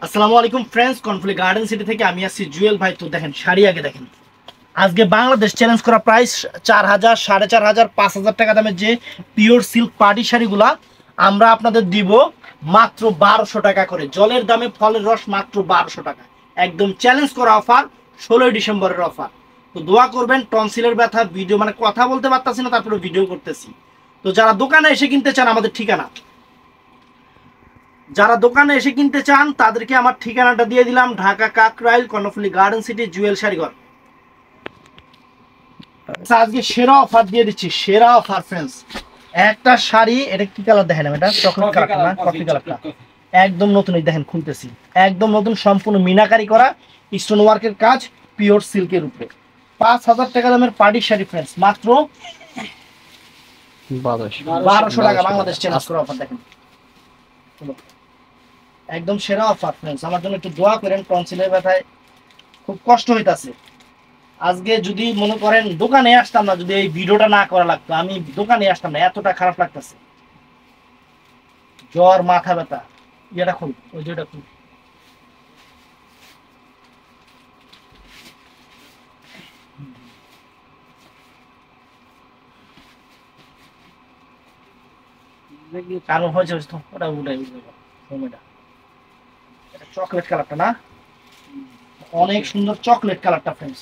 আসসালামু আলাইকুম friends, conflict garden city থেকে আমি আসছি জুয়েল ভাই। তো দেখেন শাড়ি আগে দেখেন। আজকে বাংলাদেশ চ্যালেঞ্জ করা প্রাইস 4,000, 4,500, 5,000 টাকা দামের যে পিওর সিল্ক পার্টি শাড়িগুলা আমরা আপনাদের দিব মাত্র 1200 টাকা করে। জলের দামে ফলের রস মাত্র 1200 টাকা। একদম চ্যালেঞ্জ করা অফার, 16 ডিসেম্বরের অফার। তো দোয়া করবেন, টনসিলের ব্যথা ভিডিও মানে কথা বলতে পারতাছি না, তারপরে ভিডিও করতেছি। তো যারা দোকানে এসে কিনতে চান, আমাদের ঠিকানা, যারা দোকানে এসে কিনতে চান তাদেরকে আমার ঠিকানাটা দিয়ে দিলাম, ঢাকা কাকরাইল কর্ণফুলী গার্ডেন সিটি জুয়েল শাড়িঘর। আজকে সেরা অফার দিয়ে দিচ্ছি, সেরা অফার ফ্রেন্ডস। একটা শাড়ি, এটা কি কালার দেখেন, এটা চকলেট কালারটা না, কফি কালারটা, একদম নতুন। এই দেখেন খুলতেছি, একদম নতুন, সম্পূর্ণ মিনাকারি করা, স্টোন ওয়ার্কের কাজ, পিওর সিল্কের উপরে। 5,000 টাকা দামের পার্টি শাড়ি ফ্রেন্ডস, মাত্র 1200 টাকা। বাংলাদেশ চ্যালেঞ্জ করা অফার দেখেন, একদম সেরা অফার ফ্রেন্ডস। আমার জন্য একটু দোয়া করেন, টনসিলের ব্যথায় খুব কষ্ট হইতাছে। আজকে যদি মনে করেন দোকানে আসতাম না, যদি এই ভিডিওটা না করা লাগতো, আমি দোকানে আসতাম না, এতটা খারাপ লাগতেছে। জ্বর, মাথা ব্যথা, ইয়েটা খুব, ওই যেটা খুব। কারণ হয়েছে ওটা উঠাই সময়টা, চকলেট কালারটা না, অনেক সুন্দর চকলেট কালারটা ফ্রেন্ডস।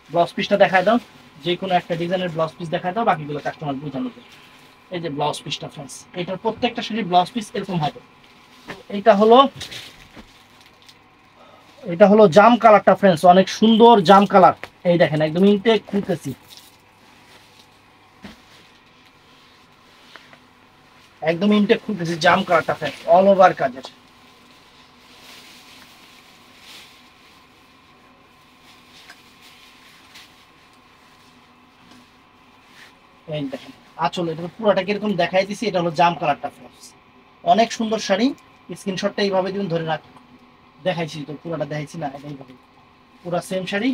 ব্লাউজ পিসটা দেখায় দাও, যে কোনো একটা ডিজাইনের ব্লাউজ পিস দেখায় দাও, বাকিগুলো কাস্টমার বুঝানো যায়। এই যে ব্লাউজ পিসটা ফ্রেন্ডস, এটার প্রত্যেকটা শাড়ির ব্লাউজ পিস এরকম হবে। এটা হলো, এটা হলো জাম কালারটা ফ্রেন্ডস, অনেক সুন্দর জাম কালার। এই দেখেন একদম ইনটেক খুলতেছি, একদম ইনটেক খুলতেছি, জাম কালারটা ফ্রেন্ডস, অল ওভার কাজের। এই দেখেন আঁচল, এটা পুরোটা কিরকম দেখাই দিছি, এটা হলো জাম কালারটা ফ্রেন্ডস, অনেক সুন্দর শাড়ি। স্ক্রিনশটটা এইভাবে দিন, ধরে রাখ, দেখাইছি তো, পুরোটা দেখাইছি না, এটা এইভাবে পুরো সেম শাড়ি,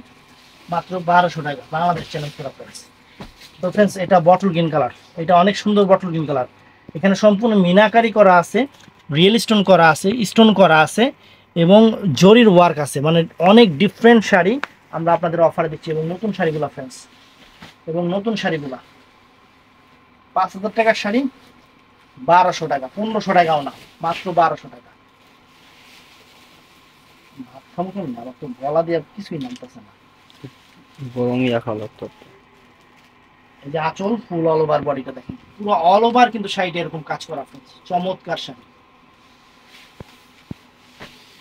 মাত্র 1200 টাকা। বাংলাদেশ চ্যালেঞ্জ করা প্রাইস। তো ফ্রেন্ডস, এটা বটল গ্রিন কালার, এটা অনেক সুন্দর বটল গ্রিন কালার। এখানে সম্পূর্ণ মিনাকারি করা আছে, রিয়েল স্টোন করা আছে, স্টোন করা আছে, এবং জরির ওয়ার্ক আছে, মানে অনেক ডিফারেন্ট শাড়ি আমরা আপনাদের অফারে দিচ্ছি। এবং নতুন শাড়িগুলো ফ্রেন্ডস, এবং নতুন শাড়িগুলা 5,000 টাকার শাড়ি 1200 টাকা, 1500 টাকাও না, মাত্র 1200 টাকা। ভাত খাবো কেমন, আমার তো গলা দিয়ে কিছুই নামতেছে না। গরমই রাখা লাগতো। এই যে আঁচল, ফুল অল ওভার বডিটা দেখেন, পুরো অল ওভার কিন্তু শাড়িটা এরকম কাজ করা ফ্রেন্ডস, চমৎকার শাড়ি।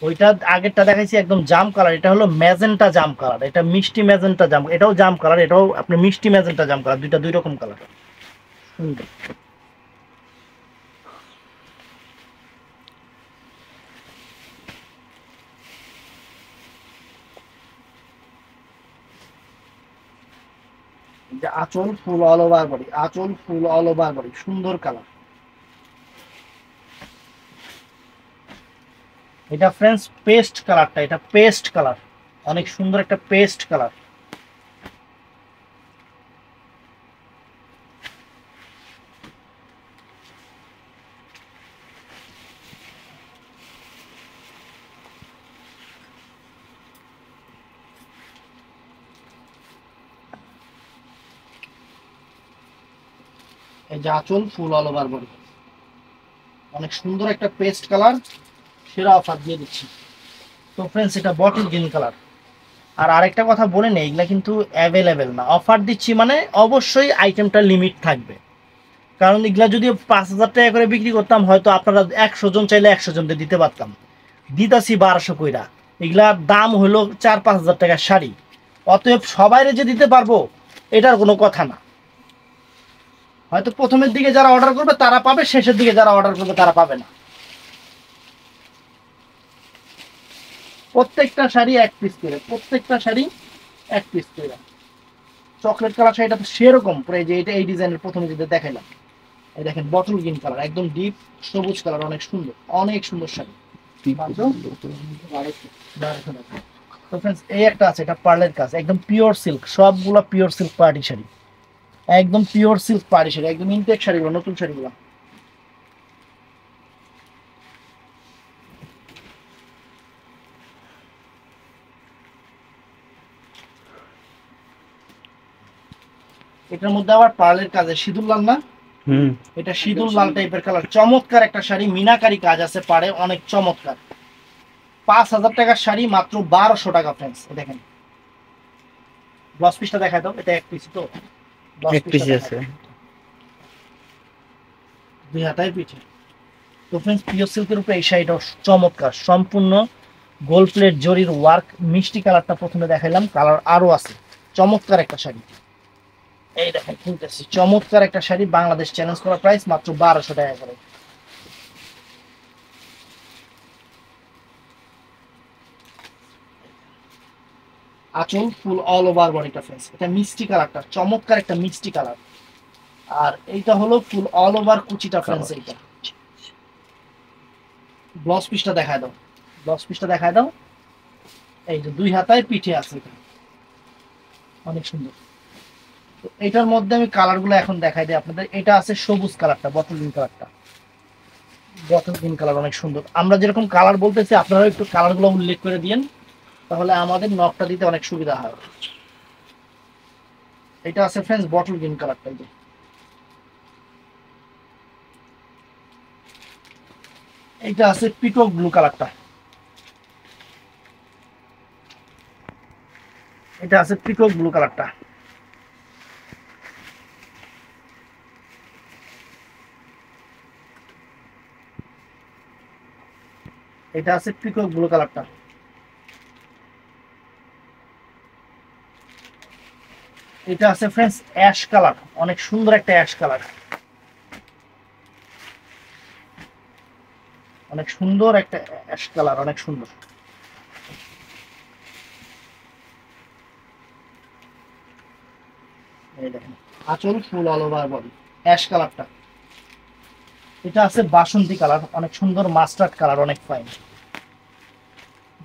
ওইটা আগেরটা দেখাইছি একদম জাম কালার, এটা হলো ম্যাজেন্টা জাম কালার, এটা মিষ্টি ম্যাজেন্টা জাম, এটাও জাম কালার, এটাও আপনি মিষ্টি ম্যাজেন্টা জাম কালার, দুইটা দুই রকম কালার, সুন্দর। এই যে আঁচল, ফুল অল ওভার বডি, আঁচল ফুল অল ওভার বডি, সুন্দর কালার। এটা ফ্রেন্ডস পেস্ট কালারটা, এটা পেস্ট কালার, অনেক সুন্দর একটা পেস্ট কালার। এই যে আঁচল, ফুল অল ওভার বডি, অনেক সুন্দর একটা পেস্ট কালার, সেরা অফার দিয়ে দিচ্ছি। তো ফ্রেন্ডস, এটা বটল গ্রিন কালার। আর আরেকটা কথা বলে নেই, এগুলা কিন্তু অ্যাভেলেবেল না, অফার দিচ্ছি মানে অবশ্যই আইটেমটা লিমিট থাকবে। কারণ এগুলা যদি 5,000 টাকা করে বিক্রি করতাম, হয়তো আপনারা 100 জন চাইলে 100 জনকে দিতে পারতাম, দিতাছি 1200 কইরা। এগুলার দাম হলো 4-5 হাজার টাকার শাড়ি, অতএব সবাইরে যে দিতে পারবো এটার কোনো কথা না। হয়তো প্রথমের দিকে যারা অর্ডার করবে তারা পাবে, শেষের দিকে যারা অর্ডার করবে তারা পাবে না। প্রত্যেকটা শাড়ি এক পিস করে, প্রত্যেকটা শাড়ি এক পিস করে। চকলেট কালার শাড়িটা তো সেরকম পুরো, এই যে এটা এই ডিজাইনের প্রথমে যেটা দেখাইলাম, এই দেখেন বটল গ্রিন কালার, একদম ডিপ সবুজ কালার, অনেক সুন্দর, অনেক সুন্দর শাড়ি, মাত্র 1200 টাকা। তো ফ্রেন্ডস, এই একটা আছে, এটা পার্লের কাজ, একদম পিওর সিল্ক, সবগুলা পিওর সিল্ক পার্টি শাড়ি, একদম পিওর সিল্ক পার্টি শাড়ি, একদম ইনটেক শাড়িগুলো, নতুন শাড়িগুলো। এটার মধ্যে আবার পার্লের কাজে সিঁদুর লাল না, হুম। এটা সিঁদুর লাল টাইপের কালার, চমৎকার একটা শাড়ি, মিনাকারি কাজ আছে পাড়ে, অনেক চমৎকার। 5,000 টাকার শাড়ি মাত্র 1200 টাকা ফ্রেন্ডস। দেখেন ব্লাউজ পিসটা দেখায় দাও, এটা এক পিস তো, ব্লাউজ এক পিসটা পিস দেখায় আছে। দাও, 2 হাতায় পিঠে। তো ফ্রেন্ডস পিওর সিল্কের উপরে এই শাড়িটা চমৎকার, সম্পূর্ণ গোল্ড প্লেট জরির ওয়ার্ক, মিষ্টি কালারটা প্রথমে দেখাইলাম, কালার আরো আছে, চমৎকার একটা শাড়ি। এই দেখেন খুলতেছি, চমৎকার একটা শাড়ি, বাংলাদেশ চ্যালেঞ্জ করা প্রাইস মাত্র 1200 টাকা করে। আঁচল ফুল অল ওভার বডিটা ফ্রেন্ডস, এটা মিষ্টি কালারটা, চমৎকার একটা মিষ্টি কালার। আর এইটা হলো ফুল অল ওভার কুচিটা ফ্রেন্ডস। এইটা ব্লাউজ পিসটা দেখায় দাও, ব্লাউজ পিসটা দেখায় দাও। এই যে 2 হাতায় পিঠে আছে, এটা অনেক সুন্দর। তো এটার মধ্যে আমি কালারগুলো এখন দেখাই দিই আপনাদের। এটা আছে সবুজ কালারটা, বটল গ্রিন কালারটা, বটল গ্রিন কালার অনেক সুন্দর। আমরা যেরকম কালার বলতেছি আপনারাও একটু কালারগুলো উল্লেখ করে দিয়েন, তাহলে আমাদের নকটা দিতে অনেক সুবিধা হয়। এটা আছে ফ্রেন্ডস বটল গ্রিন কালারটা। এই যে এইটা আছে পিকক ব্লু কালারটা, এটা আছে পিকক ব্লু কালারটা, এটা আছে পিকক ব্লু কালারটা, এটা আছে ফ্রেন্ডস অ্যাশ কালার, অনেক সুন্দর একটা অ্যাশ কালার, অনেক সুন্দর একটা অ্যাশ কালার, অনেক সুন্দর। এই দেখেন আঁচল ফুল অল ওভার বডি, অ্যাশ কালারটা। এটা আছে বাসন্তী কালার, অনেক সুন্দর মাস্টার্ড কালার, অনেক ফাইন,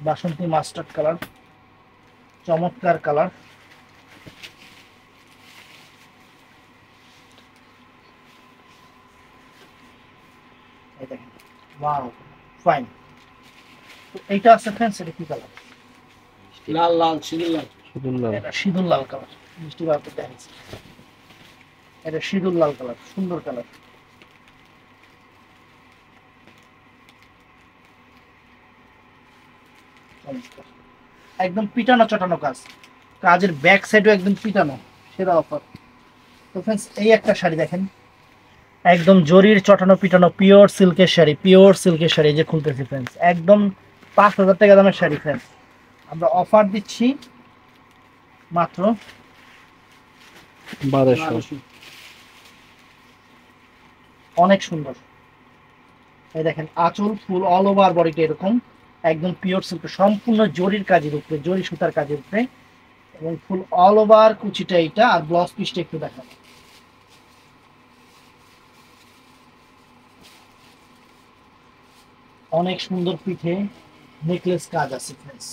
বাসন্তী মাস্টার্ড কালার, চমৎকার কালার। এই দেখেন ওয়াও ফাইন। তো এইটা আছে ফ্রেন্ডস, এটা কি কালার? লাল লাল সিঁদুর লাল। শুধু লাল। এটা সিঁদুর লাল কালার, মিষ্টি ভাবে দেখাচ্ছি, এটা সিঁদুর লাল কালার, সুন্দর কালার। চমৎকার। একদম পিটানো চটানো কাজ, কাজের ব্যাক সাইডও একদম পিটানো, সেরা অফার। তো ফ্রেন্ডস এই একটা শাড়ি দেখেন, একদম জরির চটানো পিটানো পিওর সিল্কের শাড়ি, পিওর সিল্কের শাড়ি, এই যে খুলতেছি ফ্রেন্ডস, একদম 5,000 টাকা দামের শাড়ি ফ্রেন্ডস, আমরা অফার দিচ্ছি মাত্র 1200। অনেক সুন্দর। এই দেখেন আঁচল ফুল অল ওভার বডিটা এরকম, একদম পিওর সিল্ক, সম্পূর্ণ জরির কাজের উপরে, জরি সুতার কাজের উপরে, এবং ফুল অল ওভার কুচিটা এইটা। আর ব্লাউজ পিসটা একটু দেখাবো, অনেক সুন্দর পিঠে নেকলেস কাজ আছে ফ্রেন্ডস।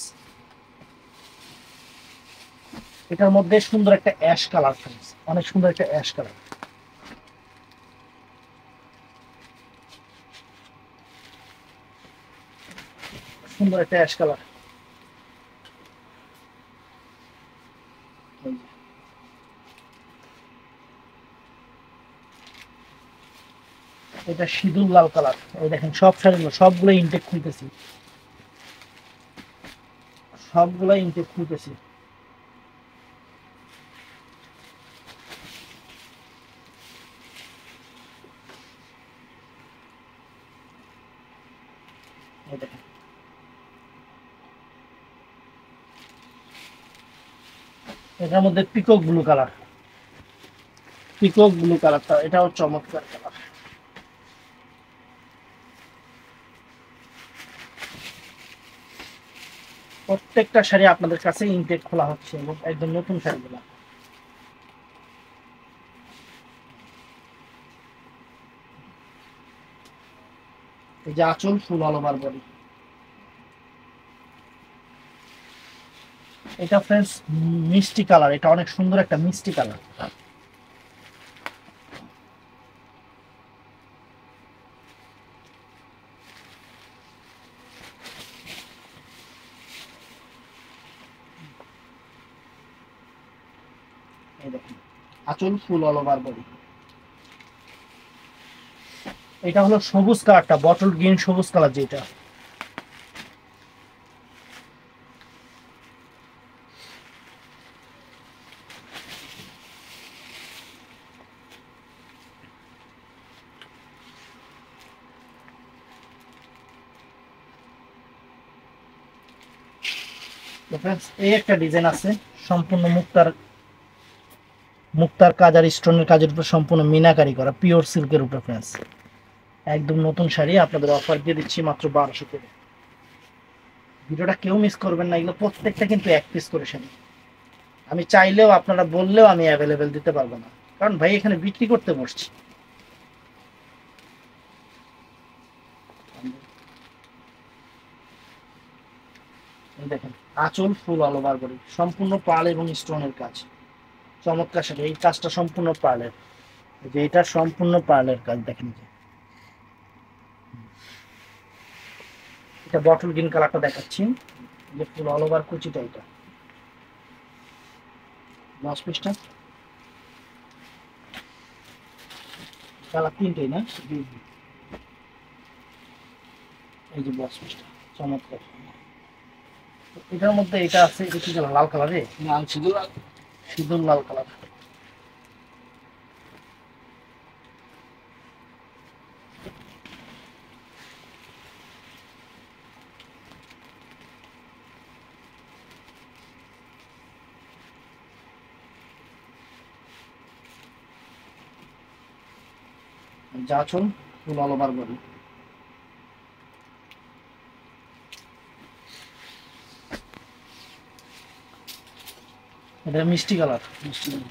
এটার মধ্যে সুন্দর একটা অ্যাশ কালার ফ্রেন্ডস, অনেক সুন্দর একটা অ্যাশ কালার, সুন্দর একটা অ্যাশ কালার। এটা সিঁদুর লাল কালার। এই দেখেন সব শাড়িগুলো সবগুলো ইনটেক খুলতেছি, সবগুলো ইনটেক খুলতেছি। এই দেখেন এটার মধ্যে peacock blue colour, peacock blue কালারটা এটাও চমৎকার কালার। প্রত্যেকটা শাড়ি আপনাদের কাছে ইনটেক খোলা হচ্ছে এবং একদম নতুন শাড়িগুলো। এই যে আঁচল ফুল অল ওভার বডি, এটা ফ্রেন্ডস মিষ্টি কালার, এটা অনেক সুন্দর একটা মিষ্টি কালার। এই দেখেন আঁচল ফুল অল ওভার বডি। এটা হলো সবুজ কালারটা, বটল গ্রিন সবুজ কালার যেটা। তো फ्रेंड्स এই একটা ডিজাইন আছে সম্পূর্ণ মুক্তার মুক্তার কাজ আর স্টোনের কাজের উপর সম্পূর্ণ মিনাকারি করা, পিওর সিল্কের উপর फ्रेंड्स। একদম নতুন শাড়ি আপনাদের অফার দিয়ে দিচ্ছি মাত্র 1200 করে। ভিডিওটা কেউ মিস করবেন না, এগুলো প্রত্যেকটা কিন্তু এক পিস করে শাড়ি। আমি চাইলেও আপনারা বললেও আমি অ্যাভেলেবেল দিতে পারবো না, কারণ ভাই এখানে বিক্রি করতে বসছি। এই দেখেন আঁচল ফুল অল ওভার বডি, সম্পূর্ণ পার্ল এবং স্টোনের কাজ, চমৎকার শাড়ি। এই কাজটা সম্পূর্ণ পার্লের, যে এটা সম্পূর্ণ পার্লের কাজ দেখেন। এটা বটল গ্রিন কালারটা দেখাচ্ছি, যে ফুল অল ওভার কুচিটা। এটা ব্লাউজ পিসটা কালার তিনটেই না, এই যে ব্লাউজ পিসটা চমৎকার। এটার মধ্যে এটা আছে, এটা কি কালার? লাল কালারে, লাল সিঁদুর লাল। সিঁদুর লাল কালার। জাচল ফুল অল ওভার বডি। এটা মিষ্টি কালার, মিষ্টি লাল।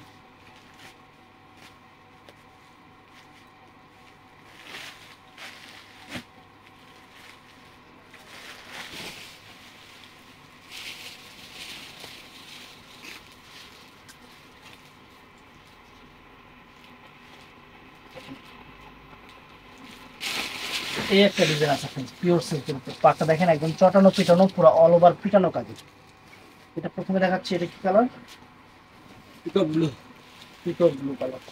এই একটা ডিজাইন আছে फ्रेंड्स, পিওর সিল্কের উপর। পাটটা দেখেন একদম চটানো পিটানো, পুরো অল ওভার পিটানো কাজের। এটা প্রথমে দেখাচ্ছি, এটা কি colour? Peacock blue. Peacock blue colour.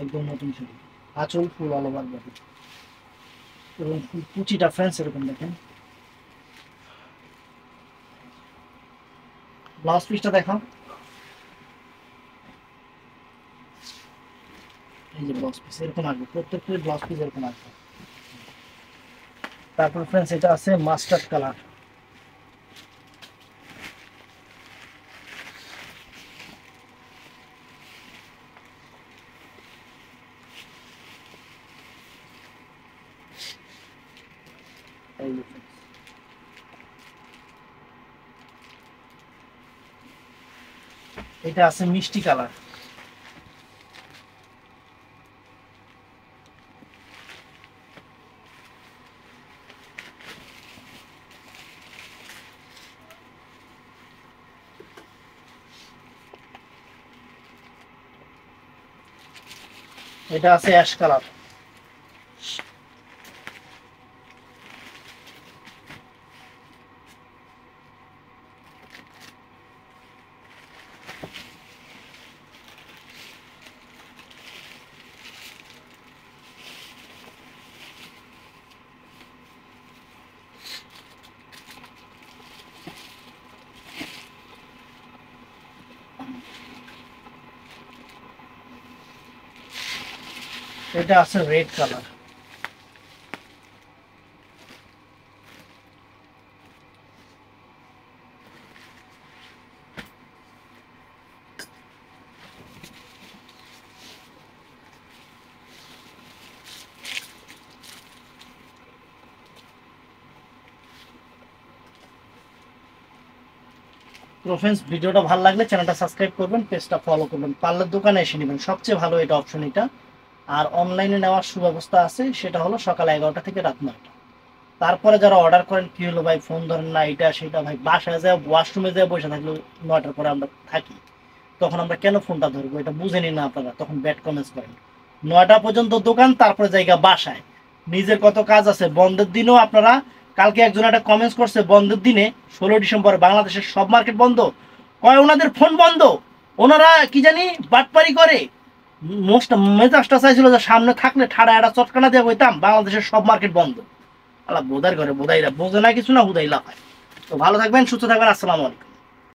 একদম নতুন শাড়ি, আঁচল ফুল অল ওভার বডি এবং কুচিটা फ्रेंड्स এরকম দেখেন। ব্লাউজ পিসটা দেখাও, এই যে ব্লাউজ পিস এরকম আসবে, প্রত্যেকটা ব্লাউজ পিস এরকম আসবে। তারপর फ्रेंड्स এটা আছে মাস্টার্ড কালার। এই যে friends, এটা আছে মিষ্টি কালার। এটা আছে অ্যাশ কালার। এটা আছে রেড কালার। তো फ्रेंड्स ভিডিওটা ভালো লাগলে চ্যানেলটা সাবস্ক্রাইব করবেন, পেজটা ফলো করবেন, পার্লার দোকানে এসে নেবেন, সবচেয়ে ভালো এটা অপশন এটা। আর অনলাইনে নেওয়ার সুব্যবস্থা আছে, সেটা হলো সকাল 11টা থেকে রাত 9টা। তারপরে যারা অর্ডার করেন কি হলো ভাই ফোন ধরেন না, এটা সেটা ভাই বাসায় যায় ওয়াশরুমে যায় বসে থাকলে 9টার পরে আমরা থাকি, তখন আমরা কেন ফোনটা ধরবো? এটা বুঝে নিন না আপনারা, তখন ব্যাড কমেন্টস করেন। 9টা পর্যন্ত দোকান, তারপরে জায়গা বাসায়। নিজের কত কাজ আছে, বন্ধের দিনও আপনারা কালকে একজন একটা কমেন্টস করছে বন্ধের দিনে 16 ডিসেম্বর বাংলাদেশের সব মার্কেট বন্ধ, কয় ওনাদের ফোন বন্ধ, ওনারা কি জানি বাটপারি করে। মোস্ট মেজাজটা চাইছিল যে সামনে থাকলে ঠাড়া একটা চটকানা দিয়ে বইতাম বাংলাদেশের সব মার্কেট বন্ধ। আল্লাহ বোধার করে বোধাইরা বোঝে না কিছু না হুদাইলা হয়। তো ভালো থাকবেন, সুস্থ থাকবেন, আসসালামু আলাইকুম।